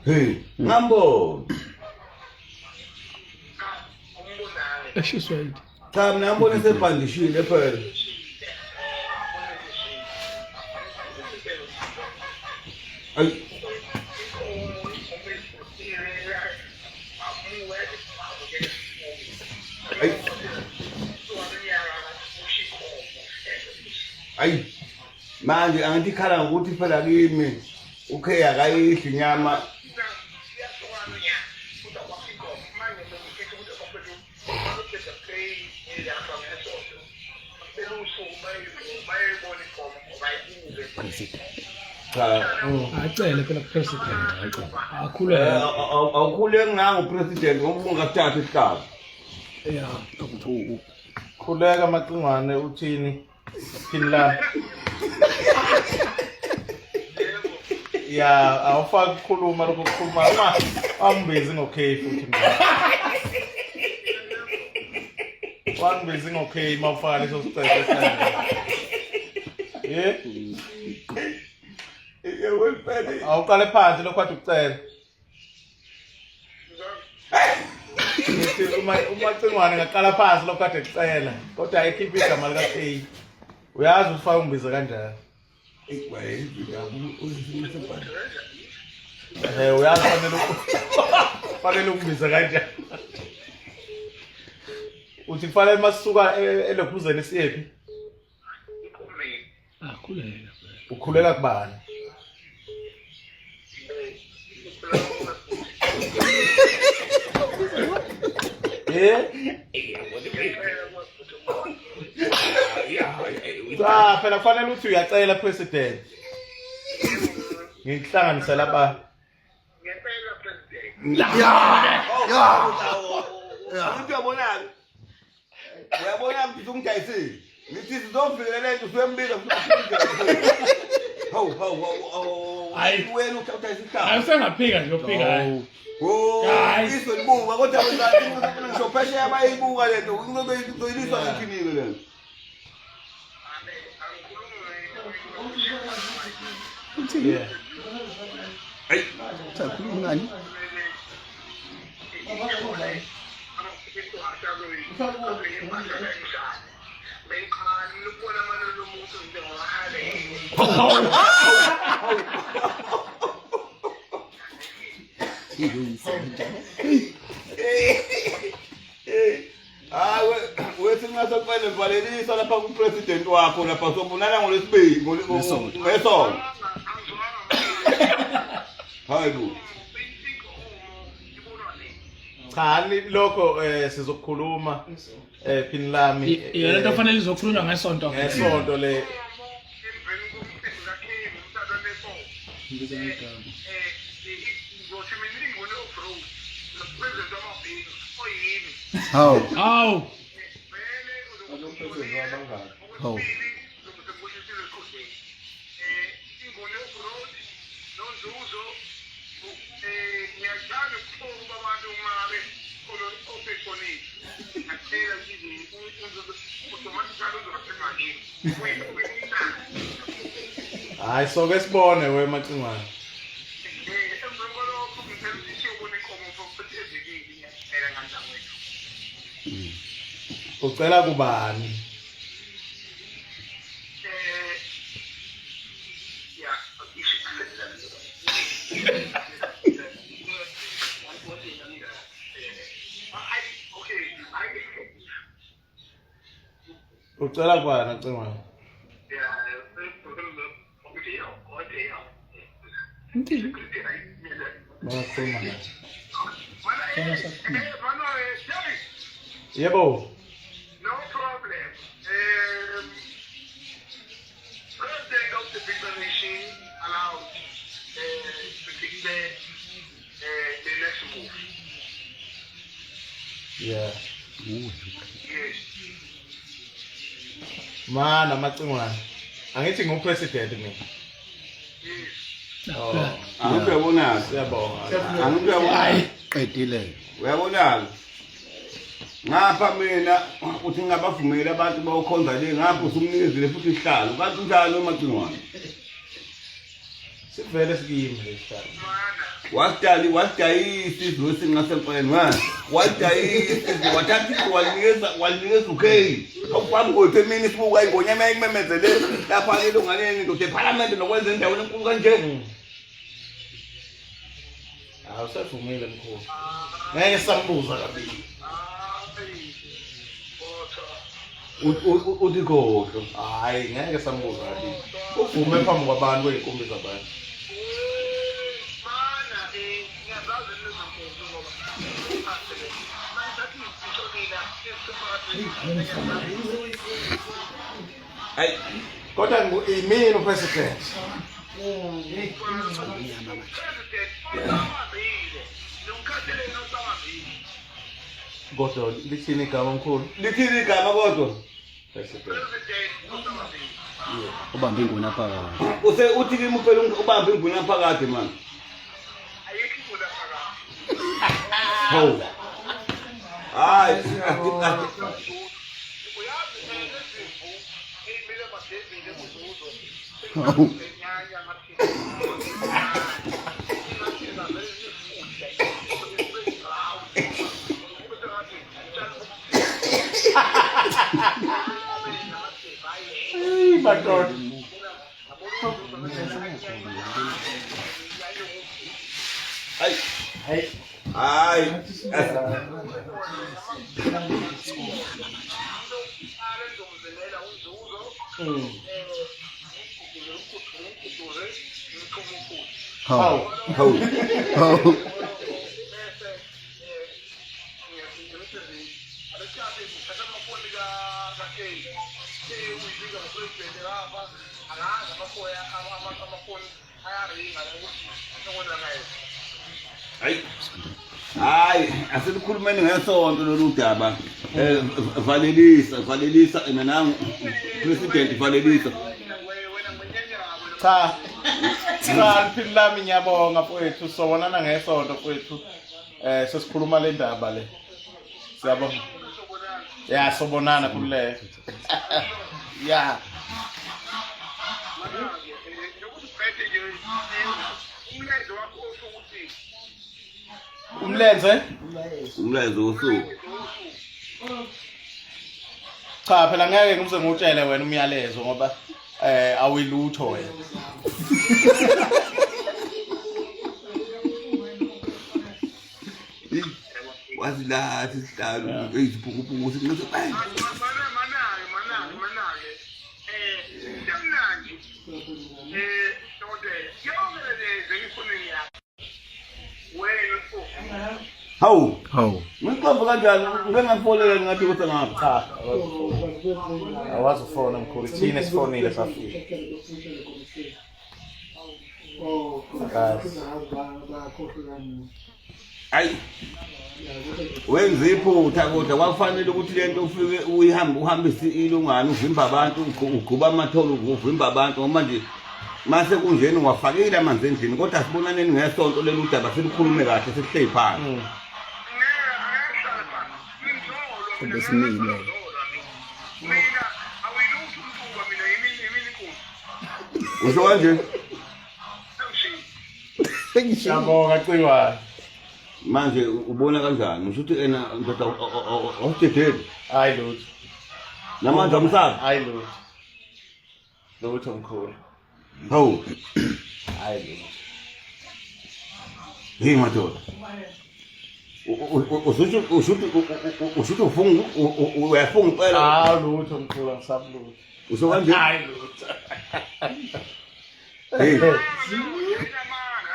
Hey, Nambo. Eshiswa yini? Cha mina ngibona sebhandishile phela. Ay. Ay. Manje angikhala ukuthi phela kimi ukhe akayidli inyama. Acele phela president. Akhuleke. Awukhuleki nangu president ngoba ungathatha isihlalo. Yeah. Khuleka amacingwane uthini? Phini la. Ya, awufaki ukukhuluma lokho ukukhuluma uma ambizi ngokay futhi mina. Wangbizi ngokay mawufaka leso sicelo esandla. Awuqale phansi lokho wathi ucela. Umacingwane ngaqala phansi lokho kade ecela kodwa ayikhiphi igama lika K. Uyazi ufaka umbizo kanjani? Uyazi fanele umbizo kanjani? Uthi kufanele masisuka elokhuzeni siyephi? Akhuleka. Ukhuleka kubani? Phela kufanele uthi uyacela president. Ngikuhlanganise lapha. Ngempela president. Uyabona? Uyabona mfuthu ungidayisile. Ngithi sizofika lento usuyembika Hayi wena uthatha isihlalo. Ayisengaphika nje uphika hayi. Iso libuka kodwa wena ngisho phesheya abayibuka lento uzoyiliswa ngekinike lento. Uthini? Hayi, sakhuluma ngani? Wethi ngasaqale valelisa lapha ku president wakho lapha sobunana ngolesibili ngesonto. Hayibo. Cha lokho sizokukhuluma phini lami. Yena into fanele izokhulunywa ngesonto. Ngesonto le. ngothi mina ingone off-road nopresident wamabhizi oyini Hawu. Hawu. vele Unomphezulu abangaki? okwesibili zokusebushishile esikhundleni ingone off-road nonzuzo ngiyathanda ukuxoka abantu uma ngabe oseshonile ngathela unzuzo automatically uzobasemalini Hayi soke sibone weMacingwane. Ucela kubani? Ucela kubani Macingwane? Bakhuluma nathi. Yebo. No problem. President of the Big Nation allowed to declare the next move. Yeah. Yes. Mana Macingwane. Angithi ngupresident mina. Yes. Oh. Angikuyabona. Siyabonga. Angikuyabona. Qedile. Uyabona? Ngapha mina uthi ngabavumeli abantu bawukhonza le ngapha usumnikezile futhi isihlalo. Kanti njalo eMacingwane. Sivele sikimi lesihlalo. Wadayisa izwe singasempeleni manje. Wadayisa izwe wathatha wanikeza okay. Awufani ukuthi emini sibuka ingonyama ayimemezele lapha elunganeni ndoda eParliament nokwenza endaweni enkulu kanje. Awusavumile mkhulu. Ngeke sambuza kabili. Uthi kodwa. Hayi ngeke sambuza kabili. Uvume phambi kwabantu weyinkumbi zabantu. Hayi Kodwa imini upresident. Kodwa lithini igama mkhulu? lithini igama kodwa? President. Ubambe inguna phakathi. Uthi kimi uphela ubambe inguna phakathi man. Hawu. Hayi Hawu. Madoda. hayi. Hawu. Hawu. Hawu. Hayi, asilikhulumeni ngesonto lolu daba. Valelisa nangu president valelisa. Cha. Cha, liphini lami ngiyabonga mfowethu, sobonana ngesonto mfowethu. Sesikhuluma le ndaba le. Siyabonga. Ya, sobonana kuleyo. Ya. Umlenze? Umlenze usuku. Cha, phela ngeke ngize ngutshele wena umyalezo ngoba awilutho wena. Wazilathi isihlalo eziphukupuku siqinise bang. Hawu. Hawu. Ngiqamba kanjani ngeke ngifolele ngathi ukuthi ngapha. Cha. Awazi ufona mkhulu, thina sifonile safika. Ayi wenza iphutha kodwa kwakufanele ukuthi lento ufike uhambise ilungane uvimba abantu ugquba amatholo uvimba abantu ngoba manje mase kunjeni wafakile amanzi endlini kodwa sibonaneni ngesonto leli udaba selikhulume kahle sesihleli phansi Besimile. mina awuyilutho umtuba mina yimini inkunzi usho kanje Siyabonga Cingwane. manje ubona kanjani usho ukuthi ena ndoda awudedeli Hayi lutho. namanje amsaba Hayi lutho. Lutho mkhulu. hawu Hayi lutho. hey madoda usho ufunga uyafunga impela Ah lutho mkhulu angisabulutho. usho kanje Hayi lutho. hey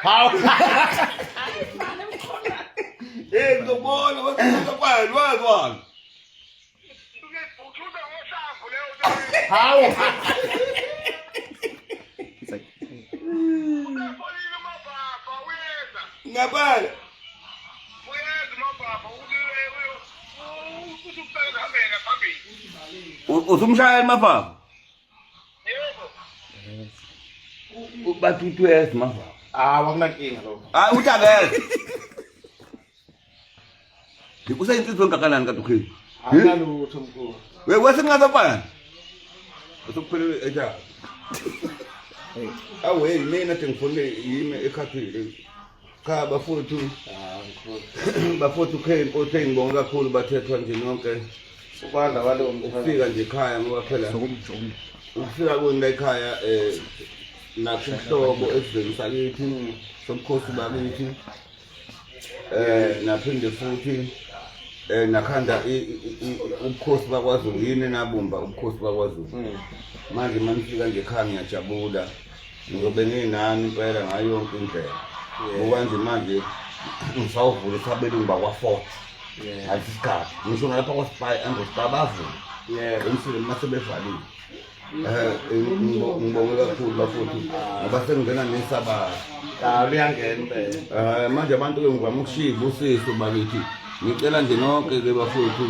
Hawu. hey ngibona wakwani wazwana uthunda ngohlamvu leyo Hawu. It's like, unafolile mababa uyeza ngaphala mababa usuqala ngabeka phambili usumshayela mafava yebo bathi utwes mafava Ah wakunankinga lokho. hayi utakela usayintsizwe ngakanani kanti ukheli Akunalutho mkhulu. wesengasafana usukuphelele eja awe mina ngifone yimi ekhathile cha bafowethu Ah mkhulu. bafowethu kheli pothe ngibonga kakhulu bathethwa nje nonke Ukwanda kwalo mkhulu. ufika nje ekhaya ngoba phela sokumjomba. ukufika kwenu la ekhaya nakuhlobo esizweni sakithi somkhosi bakithi naphinde futhi nakhanda ubukhosi bakwaZulu yini nabumba ubukhosi bakwaZulu manje manifika nje ekhaya ngiyajabula ngizobe nginani impela ngayo yonke indlela okwanje manje ngisawuvula isabelungu bakwa-fort ngalesikhathi ngisho nalapha kwaSpy angospa bavula emsebeni mase bevalile ngibonge kakhulu bafowethu ngoba sengingena nesabalo Ah liyangena impela. manje abantu-ke ngivame ukushiva usiso bakithi ngicela nje nonke-ke bafowethu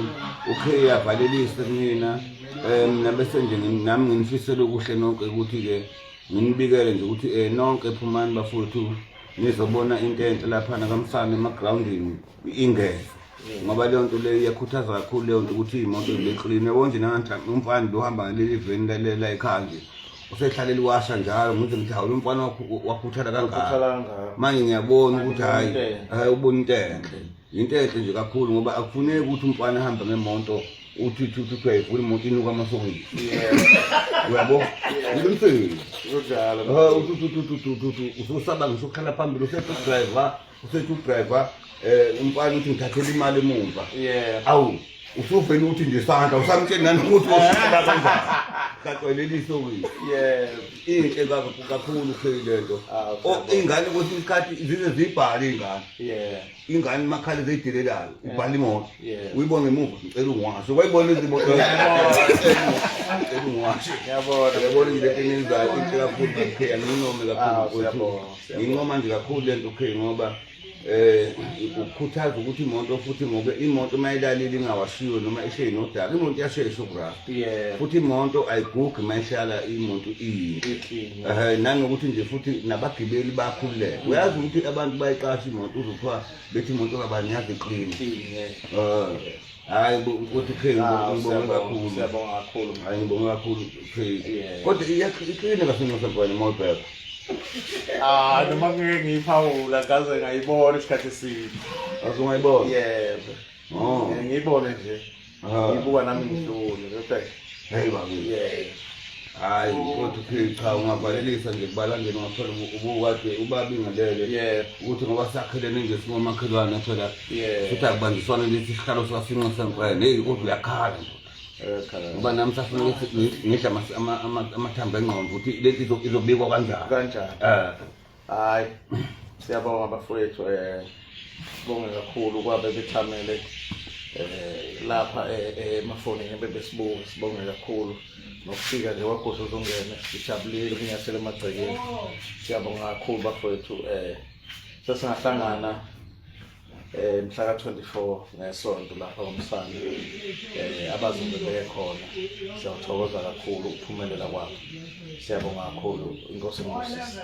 ukhe avalelise kumina mina bese nje nami nginifisele okuhle nonke ukuthi-ke nginibikele nje ukuthi nonke phumani bafowethu nizobona into enhle laphana kamsana emagrawundini ingeze ngoba leyo nto leyo iyakhuthaza kakhulu leyo nto ukuthi iy'moto zibeklini yabo nje umfana lohamba ngaleli veni la ekhaya nje usehlalela iwasha njalo ngithi ngithi hawu lo mfana wakhuthala kangaka manje ngiyabona ukuthi hhayi ubona into enhle into enhle nje kakhulu ngoba akufuneki ukuthi umfana ahambe ngemoto uthi uyayivula imoto inuka amasokisi uyabo ngimseni Kunjalo. ususaba ngisho ukukhala phambili usethi udriver umfana uthi ngithathela imali emumva awu usuvele uthi nje sandla usamtsheni nani ukuthi wasukela kanjani kaqwelelise okuyini inhle kakhulu lento ingane kwesinye isikhathi zize ziyibhale ingane imakhala zey'delelayo ubhala imoto uyibone ngemuva ngicela ungiwashe wayibona izimoto ngicela ungiwashe yabona nje lento enizayo inhle kakhulu kakhe angincome kakhulu ngincoma nje kakhulu lento khe ngoba ukukhuthaza ukuthi imoto futhi ngoba imoto mayilalile ingawashiwe noma ishe nodaka imoto iyashesha ukurasa futhi imoto ayigugi mayishala imoto iyinhle nanokuthi nje futhi nabagibeli bakhululeka uyazi ukuthi abantu bayiqasha imoto uzothiwa bethi imoto kabanyazi iqini hayi ukuthi khe ngibonge kakhulu hayi ngibonge kakhulu kodwa iqine kasino sempane imoto Ah noma ngeke ngiyiphawula ngaze ngayibona isikhathi eside. azungayibona Yebo. Ngiyibone nje. Ngibuka nami ngidlule kodwa hey babi hayi kodwa cha ungavalelisa nje kubala ngene ngaphola ubukade ubabi ngalele ukuthi ngoba sakhelene nje singomakhelwane phela futhi akubanjiswana lesi sihlalo sikasinqa sempene hey kodwa uyakhala ngoba nami safuna ukuthi ngidla amathambo engqondo ukuthi leti izobikwa kanjani hayi siyabonga bafowethu sibonge kakhulu kwabe bethamele lapha emafonini bebesibuka sibonge kakhulu nokufika nje kwakhohle uzongena sijabulile kunyathela emagcekeni siyabonga kakhulu bafowethu sesingahlangana mhla ka-24 ngesonto lapha komsana abazobe bekhona siyathokoza kakhulu ukuphumelela kwabo siyabonga kakhulu inkosi engosisi